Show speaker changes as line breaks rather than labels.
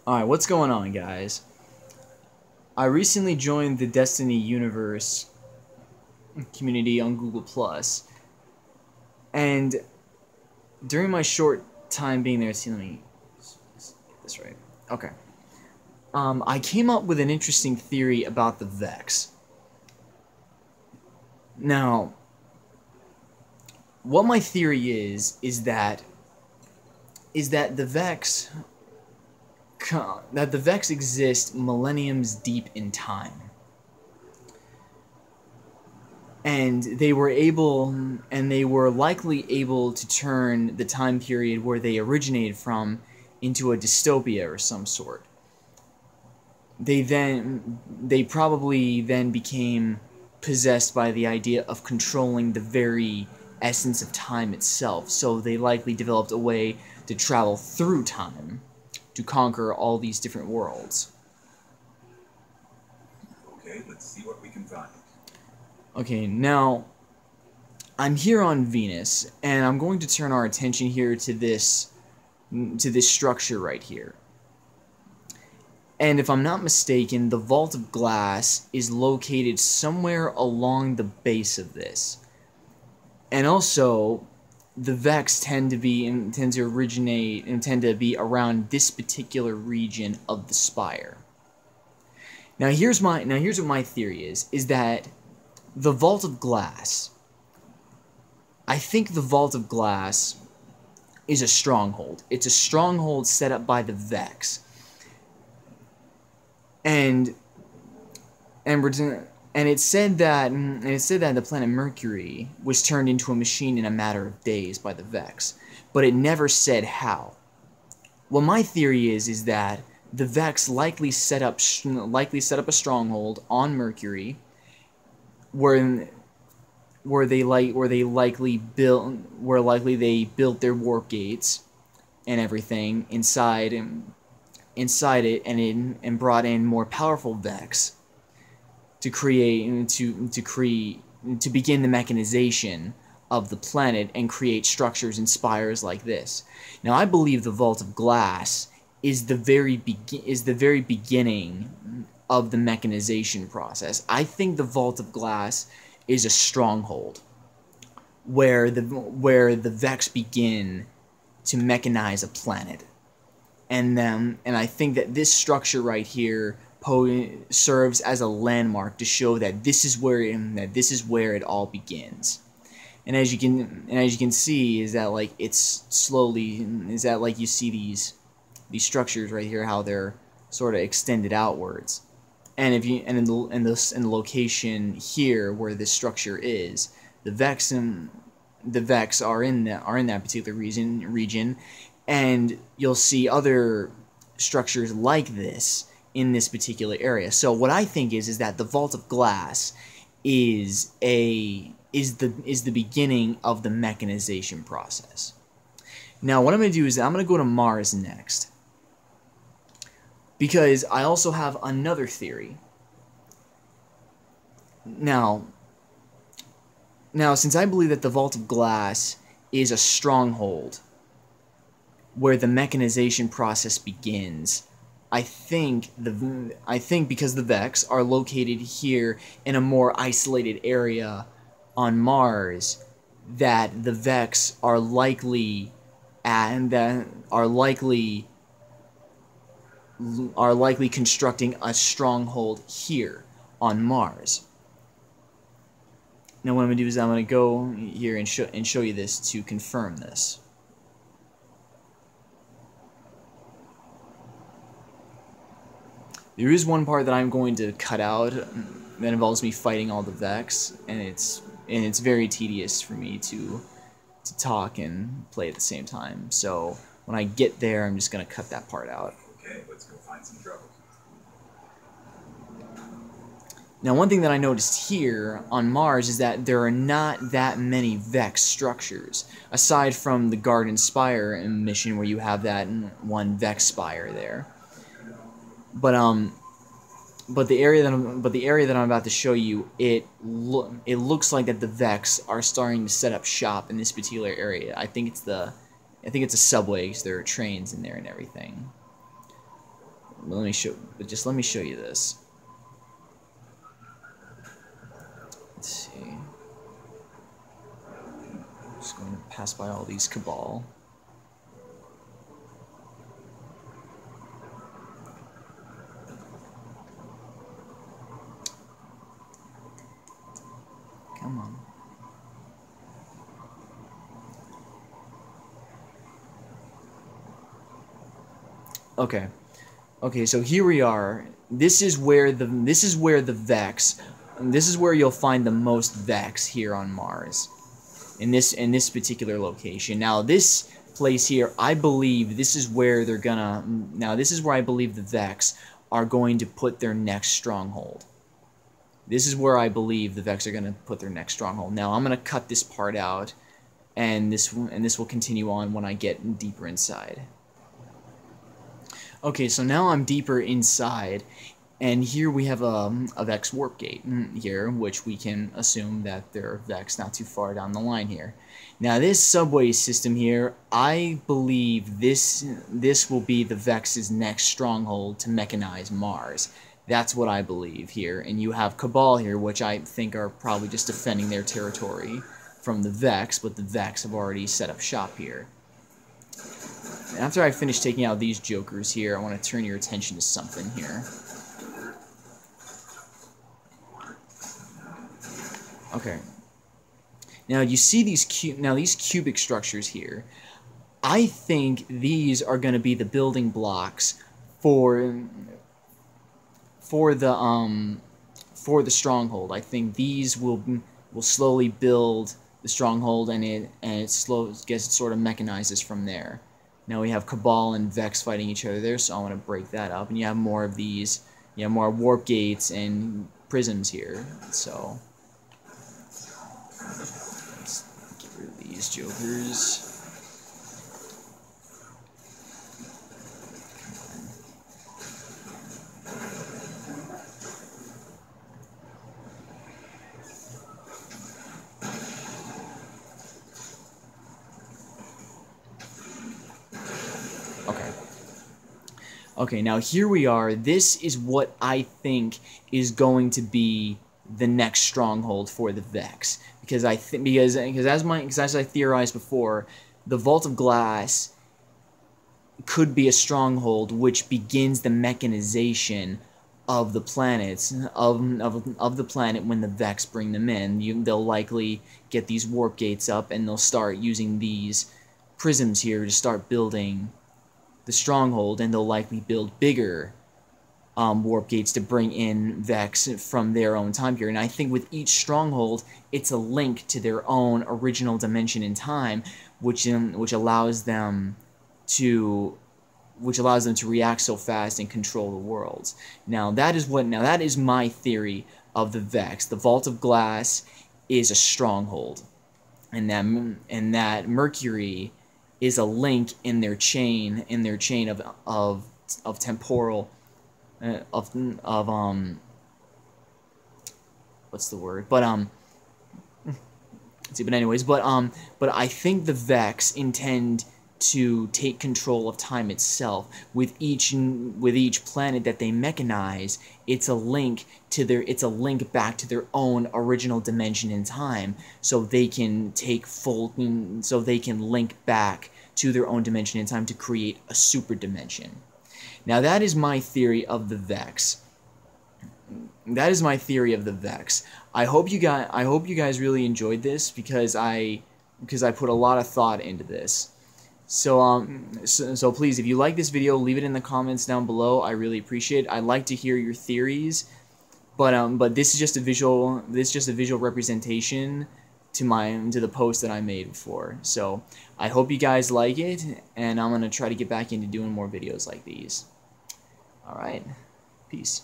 Alright, what's going on, guys? I recently joined the Destiny Universe community on Google+, and during my short time being there, see, let me get this right. Okay. I came up with an interesting theory about the Vex. Now, what my theory is that the Vex exist millenniums deep in time, and they were likely able to turn the time period where they originated from into a dystopia or some sort. They probably then became possessed by the idea of controlling the very essence of time itself, so they likely developed a way to travel through time to conquer all these different worlds.
Okay, let's see what we can find.
Okay, now I'm here on Venus, and I'm going to turn our attention here to this structure right here. And if I'm not mistaken, the Vault of Glass is located somewhere along the base of this. And also, the Vex tend to originate and tend to be around this particular region of the spire. Now here's what my theory is that the Vault of Glass, I think the Vault of Glass is a stronghold. It's a stronghold set up by the Vex. And it said that the planet Mercury was turned into a machine in a matter of days by the Vex, but it never said how. Well, my theory is that the Vex likely set up a stronghold on Mercury, where they likely built their warp gates and everything inside it, and brought in more powerful Vex to begin the mechanization of the planet and create structures and spires like this. Now, I believe the Vault of Glass is the very beginning of the mechanization process. I think the Vault of Glass is a stronghold where the Vex begin to mechanize a planet. And I think that this structure right here serves as a landmark to show that this is where it all begins. And as you can see, is that you see these structures right here, how they're sort of extended outwards. And in the location here where this structure is, the Vex are in that particular region. And you'll see other structures like this in this particular area. So what I think is that the Vault of Glass is the beginning of the mechanization process. Now, what I'm going to do is I'm going to go to Mars next, because I also have another theory. Now, since I believe that the Vault of Glass is a stronghold where the mechanization process begins, I think because the Vex are located here in a more isolated area on Mars, that the Vex are likely constructing a stronghold here on Mars. Now, what I'm going to do is I'm going to go here and show you this to confirm this. There is one part that I'm going to cut out that involves me fighting all the Vex, and it's very tedious for me to talk and play at the same time. So when I get there, I'm just going to cut that part out.
Okay, let's go find some trouble.
Now, one thing that I noticed here on Mars is that there are not that many Vex structures, aside from the Garden Spire mission where you have that one Vex spire there. But the area that I'm about to show you, it looks like that the Vex are starting to set up shop in this particular area. I think it's a subway, because there are trains in there and everything. Just let me show you this. Let's see. Just going to pass by all these Cabal. Come on. Okay. Okay, so here we are. This is where the Vex, this is where you'll find the most Vex here on Mars. In this particular location. Now this place here, I believe this is where they're gonna this is where I believe the Vex are going to put their next stronghold. This is where I believe the Vex are going to put their next stronghold. Now I'm going to cut this part out, and this will continue on when I get deeper inside. Okay, so now I'm deeper inside, and here we have a Vex warp gate here, which we can assume that there are Vex not too far down the line here. Now this subway system here, I believe this will be the Vex's next stronghold to mechanize Mars. That's what I believe here. And you have Cabal here, which I think are probably just defending their territory from the Vex, but the Vex have already set up shop here. And after I finish taking out these jokers here, I want to turn your attention to something here. Okay. Now you see these cubic structures here. I think these are going to be the building blocks for the stronghold. I think these will slowly build the stronghold, and it sort of mechanizes from there. Now we have Cabal and Vex fighting each other there, so I want to break that up. And you have more of these, you have more warp gates and prisms here. So let's get rid of these jokers. Okay, now here we are. This is what I think is going to be the next stronghold for the Vex, because as I theorized before, the Vault of Glass could be a stronghold which begins the mechanization of the planets of the planet when the Vex bring them in. They'll likely get these warp gates up, and they'll start using these prisms here to start building the stronghold, and they'll likely build bigger warp gates to bring in Vex from their own time period. And I think with each stronghold, it's a link to their own original dimension in time, which allows them to react so fast and control the worlds. Now that is my theory of the Vex. The Vault of Glass is a stronghold, and that Mercury is a link in their chain of temporal what's the word? But I think the Vex intend to take control of time itself. With each planet that they mechanize, it's a link back to their own original dimension in time, so they can link back to their own dimension in time to create a super dimension. Now that is my theory of the Vex. That is my theory of the Vex. I hope you guys really enjoyed this, because I put a lot of thought into this. So please, if you like this video, leave it in the comments down below. I really appreciate it. I'd like to hear your theories, but this is just a visual representation to the post that I made before. So I hope you guys like it, and I'm gonna try to get back into doing more videos like these. All right, peace.